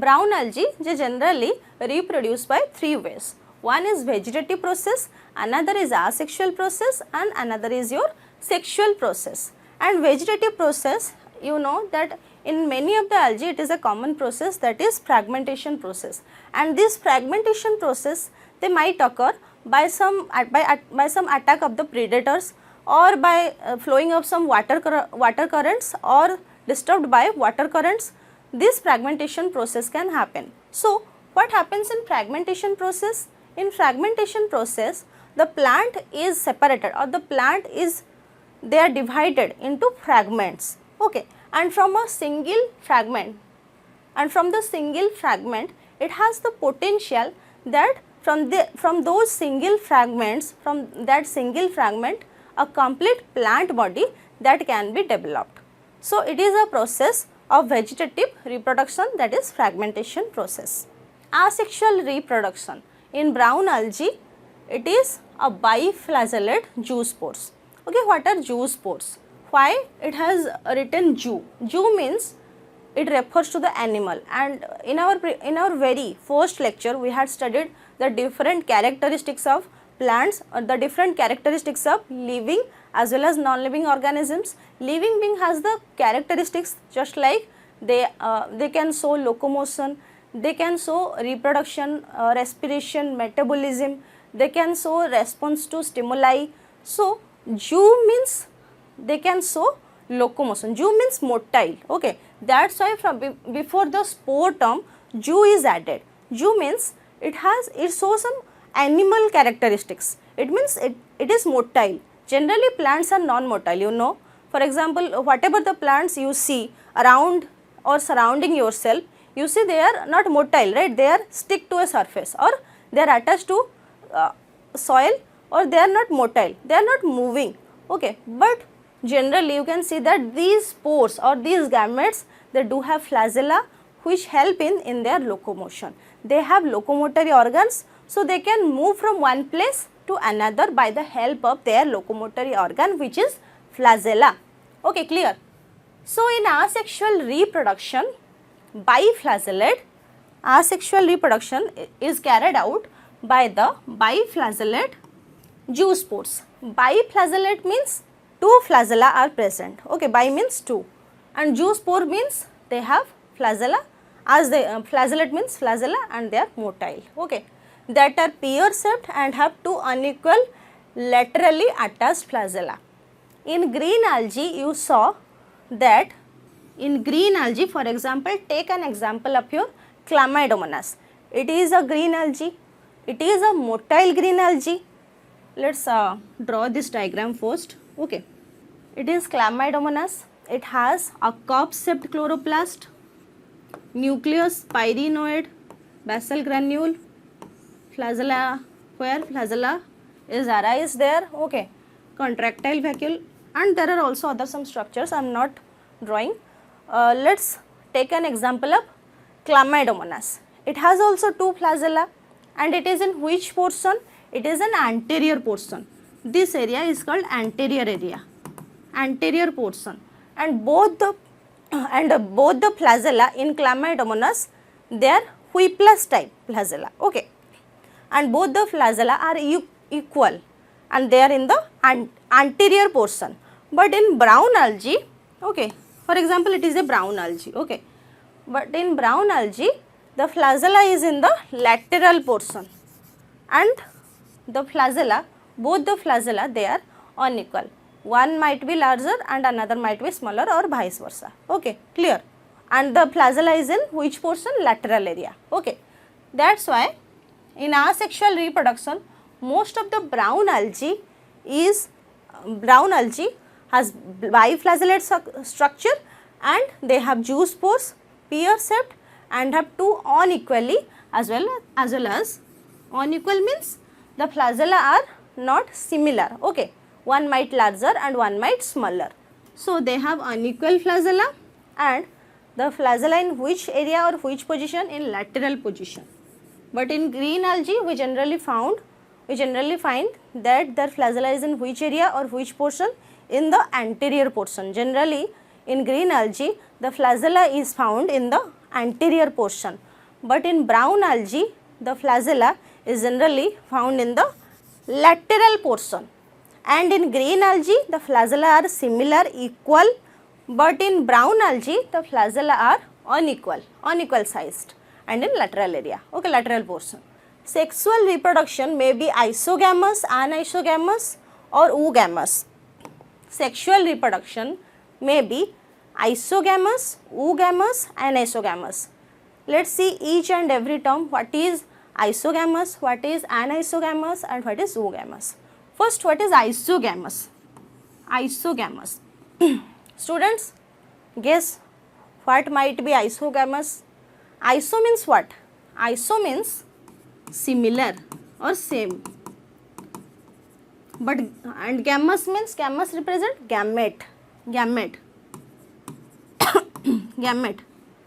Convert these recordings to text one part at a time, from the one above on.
brown algae they generally reproduce by three ways. One is vegetative process, another is asexual process, and another is your sexual process. And vegetative process, you know that in many of the algae it is a common process, that is fragmentation process, and this fragmentation process they might occur by some attack of the predators, or by flowing of some water currents, or disturbed by water currents. This fragmentation process can happen. So what happens in fragmentation process? In fragmentation process, the plant is separated, or the plant is, they are divided into fragments, okay, and from a single fragment, and from the single fragment it has the potential that from those single fragments, from that single fragment a complete plant body that can be developed. So it is a process of vegetative reproduction, that is fragmentation process. Asexual reproduction in brown algae, it is a biflagellate zoospores. Okay, what are zoospores? Why it has written zoo? Zoo means it refers to the animal, and in our very first lecture we had studied the different characteristics of plants, or the different characteristics of living as well as non-living organisms. Living being has the characteristics just like they can show locomotion, they can show reproduction, respiration, metabolism, they can show response to stimuli. So zoo means they can show locomotion, zoo means motile, okay. That's why from before the spore term zoo is added. Zoo means it shows some animal characteristics, it means it is motile. Generally plants are non-motile, you know. For example, whatever the plants you see around or surrounding yourself, you see they are not motile, right? They are stick to a surface, or they are attached to soil, or they are not motile, they are not moving, okay. But generally you can see that these spores or these gametes, they do have flagella which help in their locomotion. They have locomotory organs, so they can move from one place to another by the help of their locomotory organ, which is flagella. Okay, clear? So in asexual reproduction, asexual reproduction is carried out by the biflagellate zoospores. Biflagellate means two flagella are present, okay. Bi means two, and zoospore means they have flagella, as the flagellate means flagella, and they are motile, okay, that are pear shaped and have two unequal laterally attached flagella. In green algae you saw that in green algae, for example, take an example of your Chlamydomonas. It is a green algae, it is a motile green algae. Let us draw this diagram first, okay. It is Chlamydomonas, it has a cup shaped chloroplast, nucleus pyrenoid, basal granule, flagella, where flagella is arise there, okay, contractile vacuole, and there are also other some structures I am not drawing. Let us take an example of Chlamydomonas. It has also two flagella, and it is in which portion? It is an anterior portion. This area is called anterior area, anterior portion, and both the flagella in Chlamydomonas, they are whiplash type flagella, okay, and both the flagella are equal and they are in the anterior portion. But in brown algae, okay, for example it is a brown algae, okay, but in brown algae the flagella is in the lateral portion, and the flagella, both the flagella, they are unequal. One might be larger and another might be smaller, or vice versa, okay, clear. And the flagella is in which portion? Lateral area, okay. That's why in asexual reproduction most of the brown algae has biflagellate structure, and they have zoospores, pear shaped, and have two unequally as well as unequal means the flagella are not similar, okay. One might larger and one might smaller. So they have unequal flagella, and the flagella in which area or which position? In lateral position. But in green algae we generally find that their flagella is in which area or which portion? In the anterior portion. Generally in green algae the flagella is found in the anterior portion, but in brown algae the flagella is generally found in the lateral portion, and in green algae the flagella are similar, equal, but in brown algae the flagella are unequal sized and in lateral area, okay, lateral portion. Sexual reproduction may be isogamous, anisogamous or oogamous. Sexual reproduction may be isogamous, oogamous, anisogamous. Let's see each and every term, what is isogamous, what is anisogamous and what is oogamous. First, what is isogamous? Isogamous. Students, guess what might be isogamous? Iso means what? Iso means similar or same. But and gamous means, gamous represent gamete. Gamete.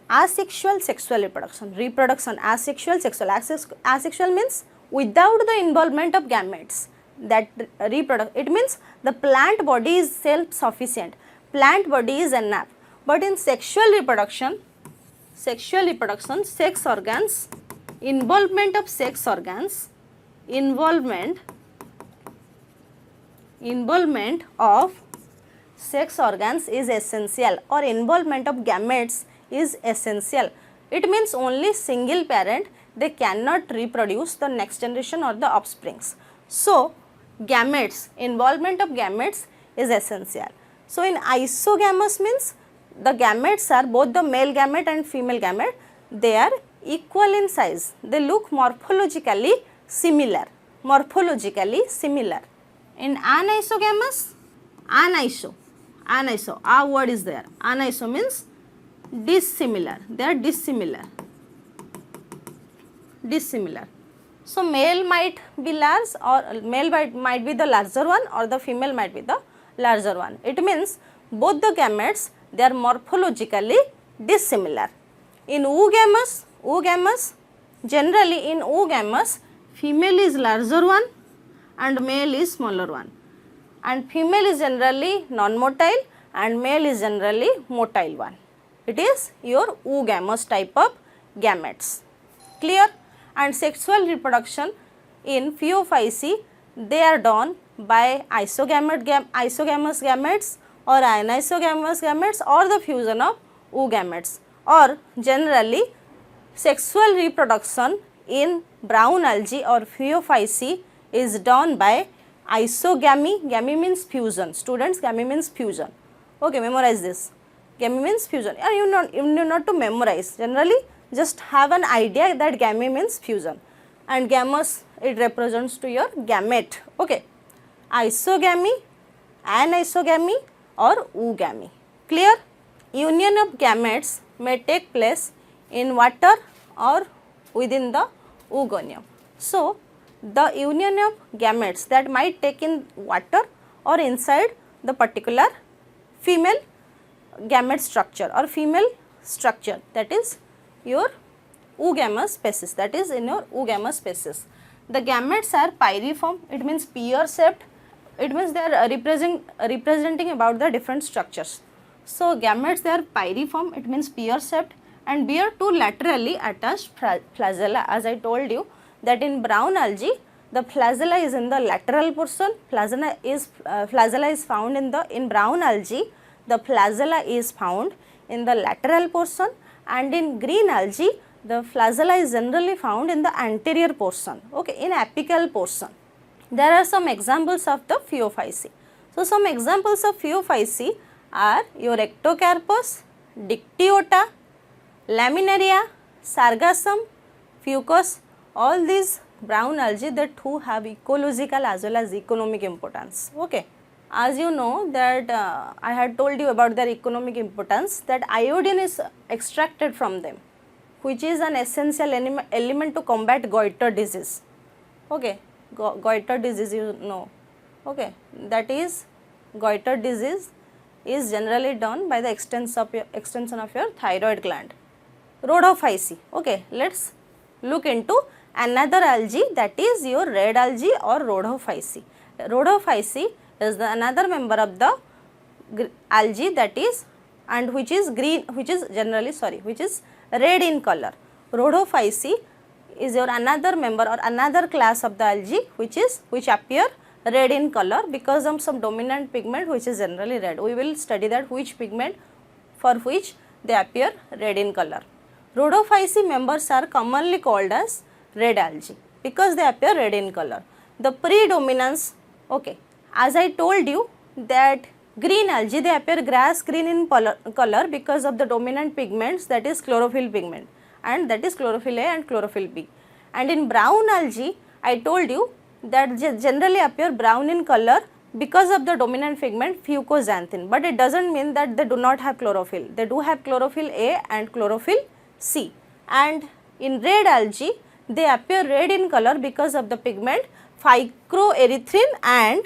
Asexual sexual reproduction, asexual sexual. Asexual means without the involvement of gametes. That it means the plant body is self-sufficient, plant body is enough. But in sexual reproduction, sex organs, involvement of sex organs, involvement of sex organs is essential, or involvement of gametes is essential. It means only single parent, they cannot reproduce the next generation or the offsprings. So, gametes, involvement of gametes is essential. So, in isogamous means the gametes are both the male gamete and female gamete, they are equal in size, they look morphologically similar. In anisogamous, aniso, our word is there, aniso means dissimilar, they are dissimilar. So, male might be large, or male might be the larger one, or the female might be the larger one. It means both the gametes, they are morphologically dissimilar. In oogamous, generally in oogamous, female is larger one and male is smaller one, and female is generally non-motile and male is generally motile one. It is your oogamous type of gametes. Clear? And sexual reproduction in Phaeophyceae, they are done by isogamous gametes or anisogamous gametes or the fusion of oogametes, or generally sexual reproduction in brown algae or Phaeophyceae is done by isogamy. Gamy means fusion. Students, gamy means fusion. Okay, memorize this. Gamy means fusion. You need not to memorize. Generally, just have an idea that gamy means fusion, and gamous, it represents to your gamete. Okay, isogamy, anisogamy or oogamy. Clear? Union of gametes may take place in water or within the oogonium. So, the union of gametes that might take in water or inside the particular female gamete structure or female structure, that is your oogamous species, that is in your oogamous species. The gametes are pyriform, it means pear shaped, it means they are representing about the different structures. So, gametes, they are pyriform, it means pear shaped and bear two laterally attached flagella. As I told you that in brown algae, the flagella is in the lateral portion, flagella is found in brown algae, the flagella is found in the lateral portion, and in green algae, the flagella is generally found in the anterior portion, okay, in apical portion. There are some examples of the Phaeophyceae. So, some examples of Phaeophyceae are your Ectocarpus, Dictyota, Laminaria, Sargassum, Fucus. All these brown algae that who have ecological as well as economic importance. Okay. As you know that I had told you about their economic importance, that iodine is extracted from them, which is an essential element to combat goiter disease. Okay, goiter disease, you know. Okay, that is goiter disease is generally done by the extension of your thyroid gland. Rhodophyceae. Okay, let's look into another algae, that is your red algae or Rhodophyceae. Rhodophyceae is another member of the algae that is, and which is green, which is red in color. Rhodophyceae is your another member or another class of the algae which appear red in color because of some dominant pigment which is generally red. We will study that which pigment for which they appear red in color. Rhodophyceae members are commonly called as red algae because they appear red in color. The predominance, okay, as I told you that green algae they appear grass green in color because of the dominant pigments, that is chlorophyll pigment, and that is chlorophyll A and chlorophyll B. And in brown algae I told you that generally appear brown in color because of the dominant pigment fucoxanthin, but it does not mean that they do not have chlorophyll. They do have chlorophyll A and chlorophyll C. And in red algae they appear red in color because of the pigment phycoerythrin and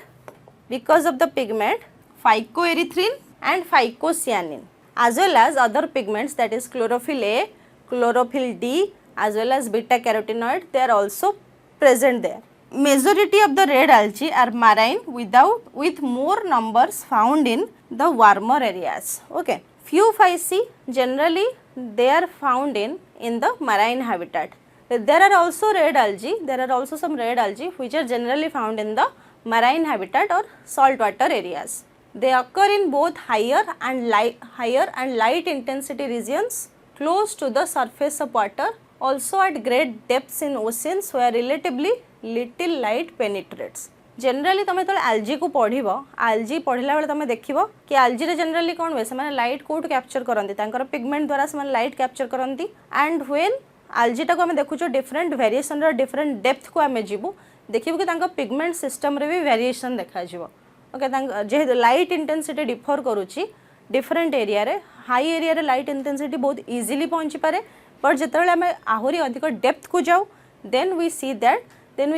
because of the pigment phycoerythrin and phycocyanin, as well as other pigments, that is chlorophyll A, chlorophyll D, as well as beta carotenoid, they are also present there. Majority of the red algae are marine with more numbers found in the warmer areas. Okay. Few phyceae generally they are found in the marine habitat. There are also red algae, there are also some red algae which are generally found in the marine habitat or saltwater areas. They occur in both higher and light intensity regions close to the surface of water, also at great depths in oceans where relatively little light penetrates. Generally तुम जो algae को पढ़िब, algae पढ़िला बेले तुम देखिबो कि algae रे generally कौन हुए, से light कोट कैप्चर करती, तांकर पिगमेंट द्वारा से लाइट कैप्चर करती. एंड व्हेन algae टाको आम देखुचो डिफरेंट वेरिएशन डिफरेंट डेप्थ को आम जीवु देखिबो कि तांकर पिगमेंट सिस्टम रे भी वेरिएशन देखा जीवो. ओके, जेहेतु लाइट इंटेंसिटी डिफर करुच्ची डिफरेंट एरिया रे, हाई एरिया रे लाइट इंटेंसिटी बहुत इजीली पहुँची पारे, बट जितेबाला आम आहरी अधिक डेप्थ को जाऊ then we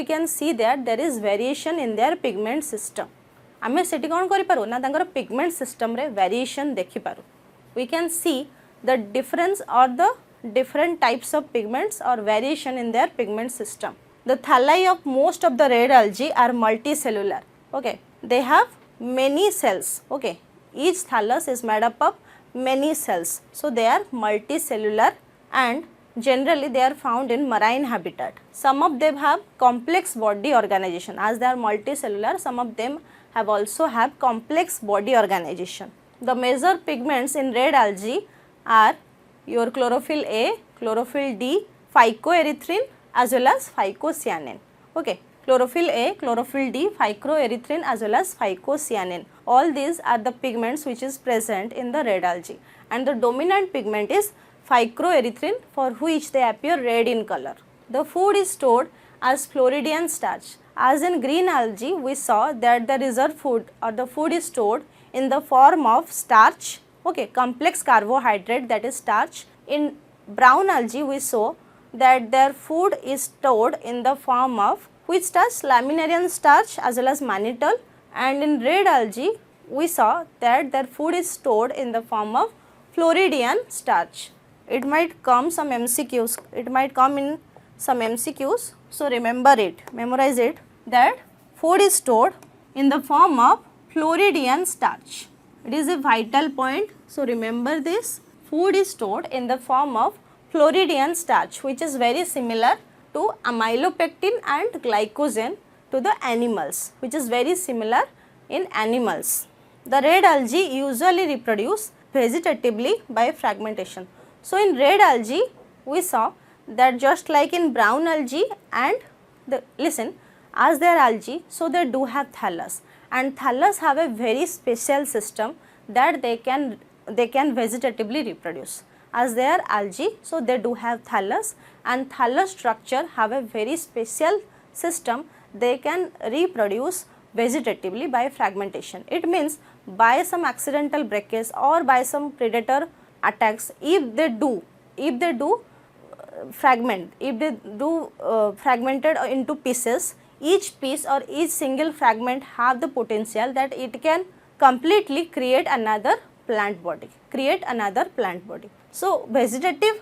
can see that there is variation in their pigment system. आमे सेठी कौन करि पारू ना तांकर pigment system रे variation देखि Paru. We can see the difference or the different types of pigments or variation in their pigment system. The thalli of most of the red algae are multicellular. Okay, they have many cells. Okay, each thallus is made up of many cells, so they are multicellular and generally they are found in marine habitat. Some of them have complex body organization. As they are multicellular, some of them also have complex body organization. The major pigments in red algae are your chlorophyll A, chlorophyll D, phycoerythrin as well as phycocyanin. Okay, chlorophyll A, chlorophyll D, phycoerythrin as well as phycocyanin. All these are the pigments which is present in the red algae, and the dominant pigment is phycoerythrin, for which they appear red in color. The food is stored as Floridian starch. As in green algae, we saw that the reserve food or the food is stored in the form of starch, okay, complex carbohydrate, that is starch. In brown algae, we saw that their food is stored in the form of which starch? Laminarian starch as well as mannitol. And in red algae, we saw that their food is stored in the form of Floridian starch. It might come some MCQs, it might come in some MCQs, so remember it, memorize it, that food is stored in the form of Floridian starch. It is a vital point, so remember this, food is stored in the form of Floridian starch, which is very similar to amylopectin and glycogen to the animals, which is very similar in animals. The red algae usually reproduce vegetatively by fragmentation. So in red algae, we saw that just like in brown algae and listen, as they are algae, so they do have thallus, and thallus have a very special system that they can vegetatively reproduce. As they are algae, so they do have thallus, and thallus structure have a very special system, they can reproduce vegetatively by fragmentation. It means by some accidental breakage or by some predator attacks, if they do fragmented into pieces, each piece or each single fragment have the potential that it can completely create another plant body. So vegetative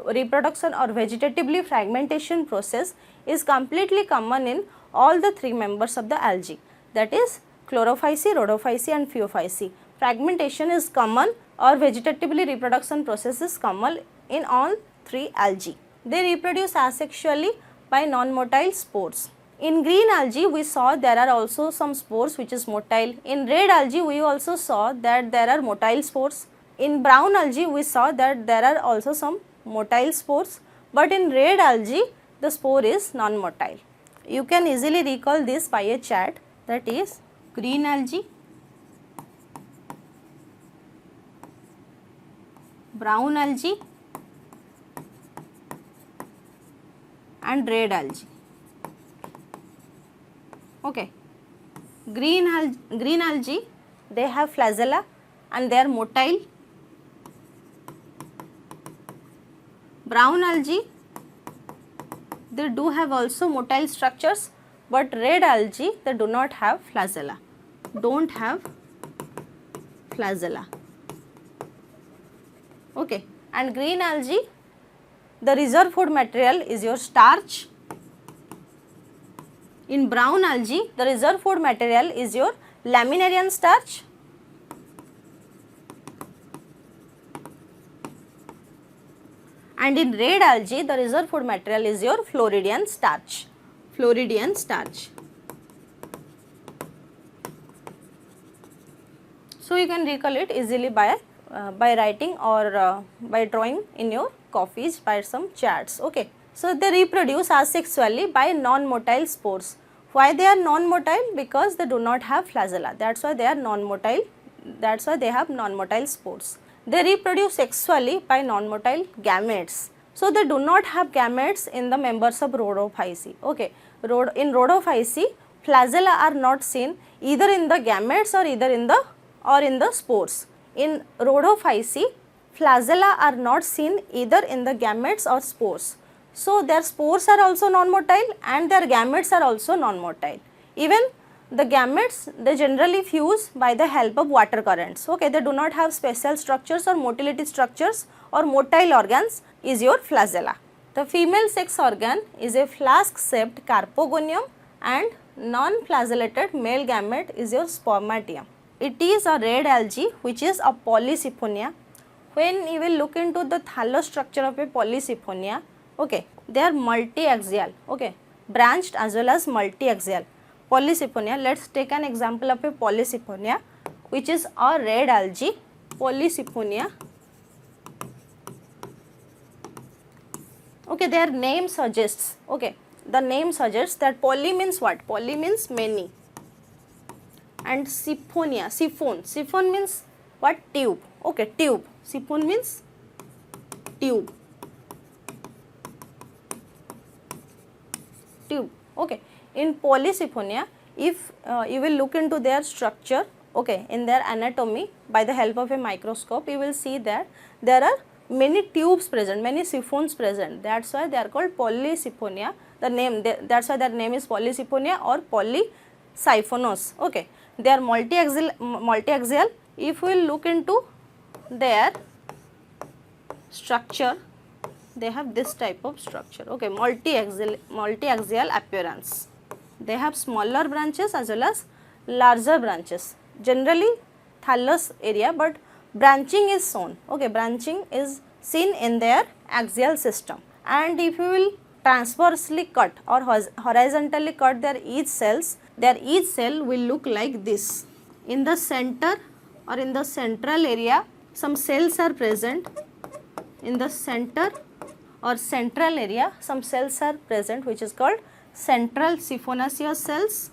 reproduction or vegetatively fragmentation process is completely common in all the three members of the algae, that is Chlorophyceae, Rhodophyceae and Phaeophyceae. Fragmentation is common or vegetatively reproduction process is common in all three algae. They reproduce asexually by non-motile spores. In green algae we saw there are also some spores which is motile. In red algae we also saw that there are motile spores. In brown algae we saw that there are also some motile spores, but in red algae the spore is non-motile. You can easily recall this by a chart, that is green algae, brown algae and red algae. Okay. Green algae, they have flagella and they are motile. Brown algae, they do have also motile structures, but red algae they do not have flagella, don't have flagella. Okay. And green algae, the reserve food material is your starch. In brown algae, the reserve food material is your laminarian starch. And in red algae, the reserve food material is your Floridian starch. Floridian starch. So you can recall it easily by writing or by drawing in your copies by some charts. Okay. So they reproduce asexually by non-motile spores. Why they are non-motile? Because they do not have flagella. That's why they are non-motile. That's why they have non-motile spores. They reproduce sexually by non-motile gametes. So they do not have gametes in the members of Rhodophyceae. Okay. In Rhodophyceae, flagella are not seen either in the gametes or either in the spores. In Rhodophyceae, flagella are not seen either in the gametes or spores. So their spores are also non-motile and their gametes are also non-motile. Even the gametes, they generally fuse by the help of water currents. Okay, they do not have special structures or motility structures or motile organs is your flagella. The female sex organ is a flask-shaped carpogonium and non-flagellated male gamete is your spermatium. It is a red algae which is a Polysiphonia. When you will look into the thallus structure of a Polysiphonia, okay, they are multi-axial, okay, branched as well as multi-axial. Polysiphonia, let's take an example of a Polysiphonia which is a red algae, Polysiphonia. Okay, their name suggests, okay, the name suggests that poly means what? Poly means many. And siphonia, siphon means what? Tube. Okay, tube. Siphon means tube. Tube. Okay. In Polysiphonia, if you will look into their structure, okay, in their anatomy by the help of a microscope, you will see that there are many tubes present, many siphons present. That's why they are called Polysiphonia. The name, that's why their name is Polysiphonia or Polysiphonous. Okay. They are multi-axial. If we will look into their structure, they have this type of structure. Okay, multi-axial appearance. They have smaller branches as well as larger branches. Generally thallus area, but branching is shown. Okay, branching is seen in their axial system. And if you will transversely cut or horizontally cut their each cells, their each cell will look like this. In the center or in the central area, some cells are present. In the center or central area, some cells are present which is called central siphonaceous cells.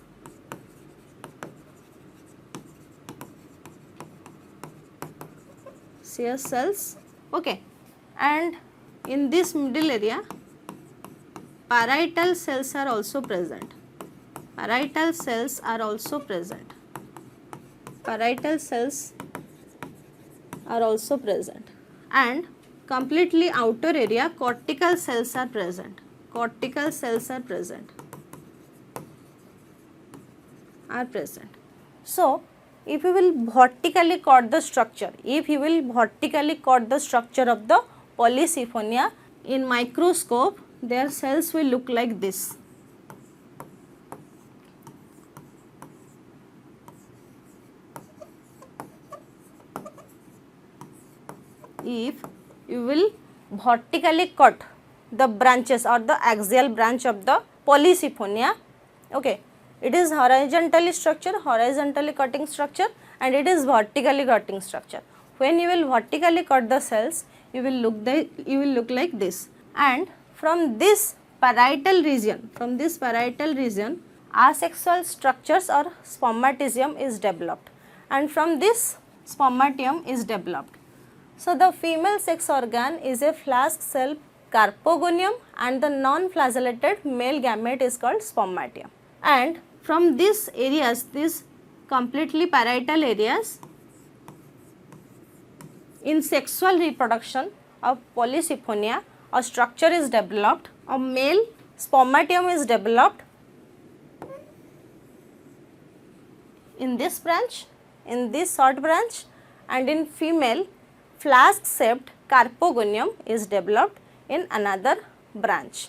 Cells. Okay. And in this middle area, parietal cells are also present. Parietal cells are also present. Parietal cells are also present. And completely outer area, cortical cells are present. Cortical cells are present. So, if you will vertically cut the structure, of the Polysiphonia in microscope, their cells will look like this. If you will vertically cut the branches or the axial branch of the Polysiphonia. Okay, it is horizontally cutting structure, and it is vertically cutting structure. When you will vertically cut the cells, you will look like this, and from this parietal region, asexual structures or spermatium is developed, and from this spermatium is developed. So the female sex organ is a flask cell carpogonium, and the non-flagellated male gamete is called spermatium. And from these areas, these completely parietal areas, in sexual reproduction of Polysiphonia, a structure is developed, a male spermatium is developed in this branch, in this short branch, and in female flask shaped carpogonium is developed in another branch.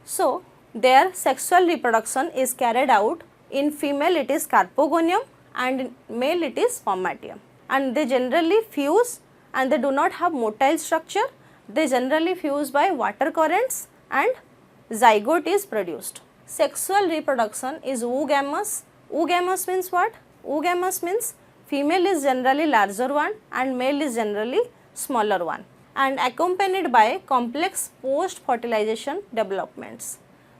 So their sexual reproduction is carried out. In female it is carpogonium, and in male it is spermatium, and they generally fuse, and they do not have motile structure. They generally fuse by water currents, and zygote is produced. Sexual reproduction is oogamous. Oogamous means what? Oogamous means female is generally larger one and male is generally smaller one, and accompanied by complex post fertilization developments.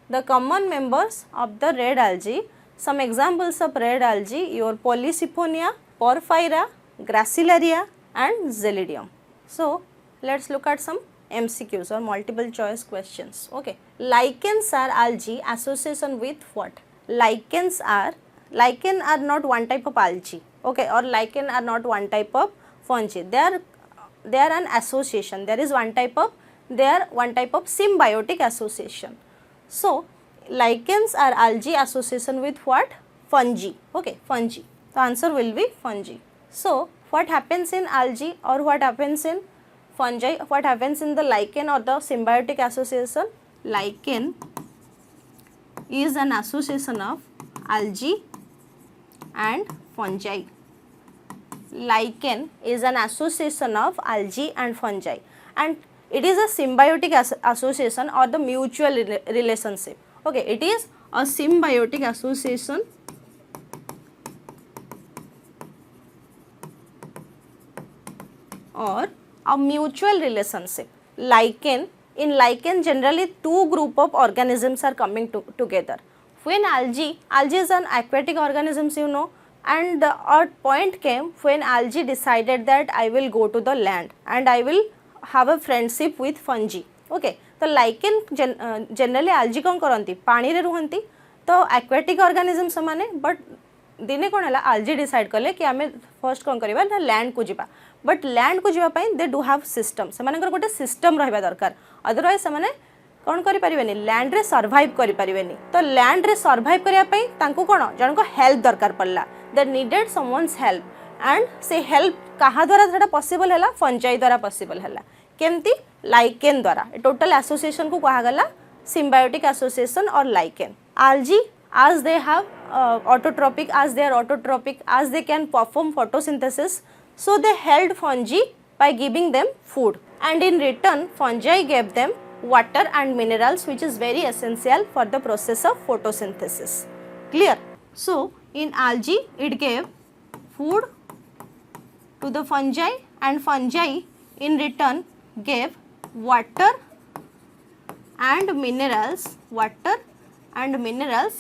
The common members of the red algae, some examples of red algae, your Polysiphonia, Porphyra, Gracilaria and Xylidium. So let us look at some MCQs or multiple choice questions. Okay, lichens are algae association with what? Lichen are not one type of algae, okay, or lichen are not one type of fungi. They are an association. They are one type of symbiotic association. So lichens are algae association with what? Fungi. Okay, fungi. The answer will be fungi. So what happens in algae or what happens in fungi? What happens in the lichen or the symbiotic association? Lichen is an association of algae and fungi. Lichen is an association of algae and fungi, and it is a symbiotic association or the mutual relationship. Okay, it is a symbiotic association or a mutual relationship. Lichen, in lichen generally two group of organisms are coming together. When algae is an aquatic organisms, you know, and a point came when algae decided that I will go to the land and I will have a friendship with fungi. Okay, तो lichen generally algae कौन करती पानी रे रुहंती, तो aquatic organisms माने, but दिने कौन है algae decide कले कि आमे first कौन करिबा ना land को जिबा, बट land को जिबा pine they do have system, से माने गोटे system रहिबा दरकार, otherwise से माने कौन करि परिबेनी लैंड रे सर्वाइव करि परिबेनी. तो लैंड रे सर्वाइव करिया पई तांको कोन जण को हेल्प दरकार पड़ला. They needed someone's help, and से हेल्प कहा द्वारा सेटा पॉसिबल हैला? फंजाई द्वारा पॉसिबल हैला. केमती? लाइकेन द्वारा. टोटल एसोसिएशन को कहा गला सिम्बायोटिक एसोसिएशन और lichen. algae as they have autotrophic, as they are autotrophic, as they can perform photosynthesis, so they held fungi by giving them food, and in return fungi gave them water and minerals, which is very essential for the process of photosynthesis. Clear? So in algae it gave food to the fungi, and fungi in return gave water and minerals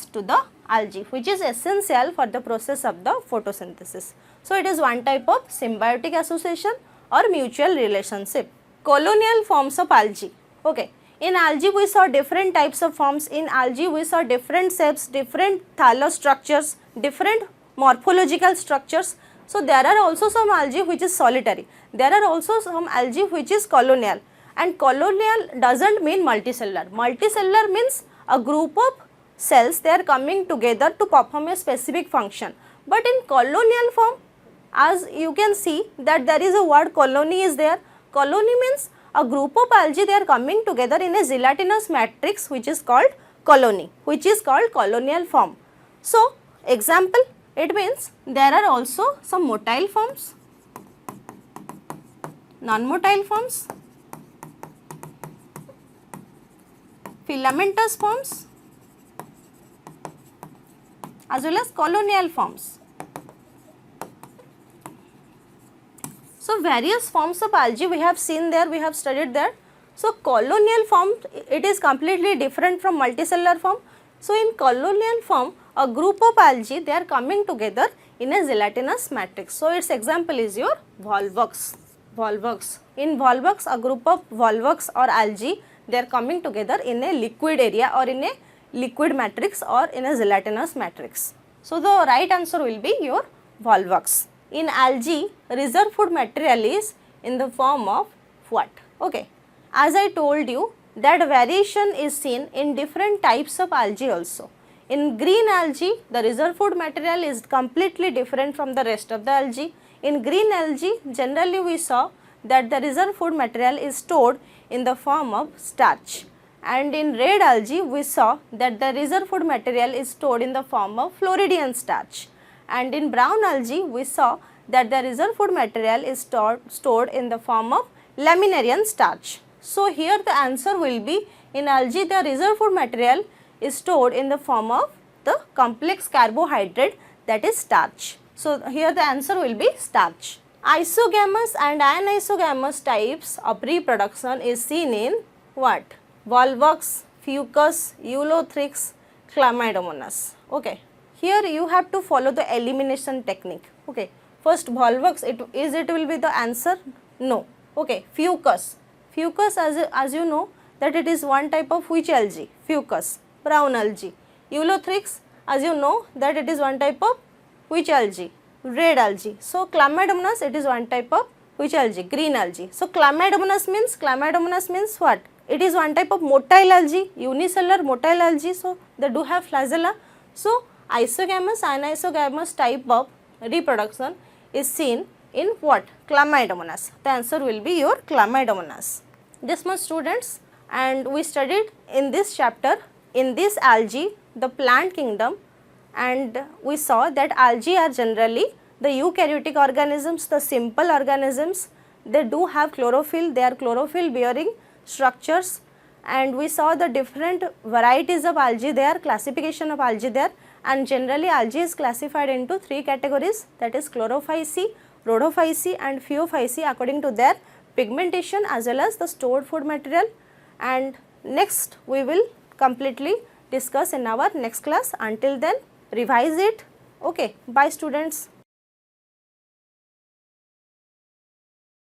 to the algae, which is essential for the process of the photosynthesis. So it is one type of symbiotic association or mutual relationship. Colonial forms of algae. Okay, in algae we saw different types of forms. In algae we saw different shapes, different thallus structures, different morphological structures. So there are also some algae which is solitary. There are also some algae which is colonial, and colonial doesn't mean multicellular. Multicellular means a group of cells, they are coming together to perform a specific function. But in colonial form, as you can see that there is a word colony is there. Colony means a group of algae, they are coming together in a gelatinous matrix which is called colony, which is called colonial form. So example, it means there are also some motile forms, non-motile forms, filamentous forms as well as colonial forms. So various forms of algae we have seen there, we have studied there. So colonial form, it is completely different from multicellular form. So in colonial form, a group of algae, they are coming together in a gelatinous matrix. So its example is your volvox. Volvox. In volvox, a group of volvox or algae, they are coming together in a liquid area or in a liquid matrix or in a gelatinous matrix. So the right answer will be your volvox. In algae, reserve food material is in the form of what? Okay. As I told you, that variation is seen in different types of algae also. In green algae, the reserve food material is completely different from the rest of the algae. In green algae, generally we saw that the reserve food material is stored in the form of starch. And in red algae, we saw that the reserve food material is stored in the form of Floridian starch. And in brown algae, we saw that the reserve food material is stored in the form of laminarian starch. So here the answer will be, in algae the reserve food material is stored in the form of the complex carbohydrate, that is starch. So here the answer will be starch. Isogamous and anisogamous types of reproduction is seen in what? Volvox, Fucus, Eulothrix, Chlamydomonas. Okay. Here you have to follow the elimination technique. Okay. First Volvox, it will be the answer? No. Okay. Fucus. Fucus, as you know, that it is one type of which algae? Fucus, brown algae. Eulothrix, as you know, that it is one type of which algae? Red algae. So Chlamydomonas, it is one type of which algae? Green algae. So Chlamydomonas means what? It is one type of motile algae, unicellular motile algae. So they do have flagella. So isogamous, anisogamous type of reproduction is seen in what? Chlamydomonas. The answer will be your Chlamydomonas. This much students, and we studied in this chapter, in this algae, the plant kingdom, and we saw that algae are generally the eukaryotic organisms, the simple organisms. They do have chlorophyll, they are chlorophyll bearing structures, and we saw the different varieties of algae there, classification of algae there, and generally algae is classified into three categories, that is Chlorophyceae, Rhodophyceae and Phaeophyceae according to their pigmentation as well as the stored food material. And next we will completely discuss in our next class. Until then, revise it. Okay, bye students.